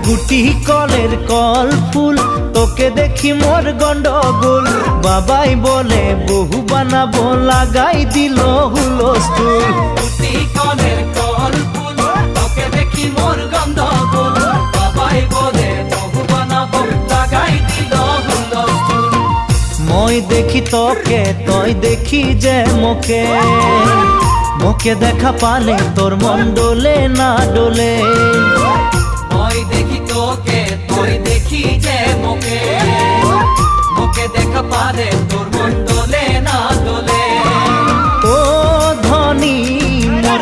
গুটি কলের কল ফুল তোকে দেখি মোর গন্ডগোল বাবাই বলে বহু বানাবো লাগাই দিল হুলস্থুল গুটি কলের কল ফুল তোকে দেখি মোর গন্ডগোল বাবাই বলে বহু বানাবো লাগাই দিল হুলস্থুল মই দেখি তোকে তই দেখি যে মোকে মোকে দেখা পালে তোর মন ডোলে না ডোলে মই দেখি তোকে তুই দেখি যে মোকে মোকে দেখা পারে তোর মন দোলে না দোলে ও ধনী মোর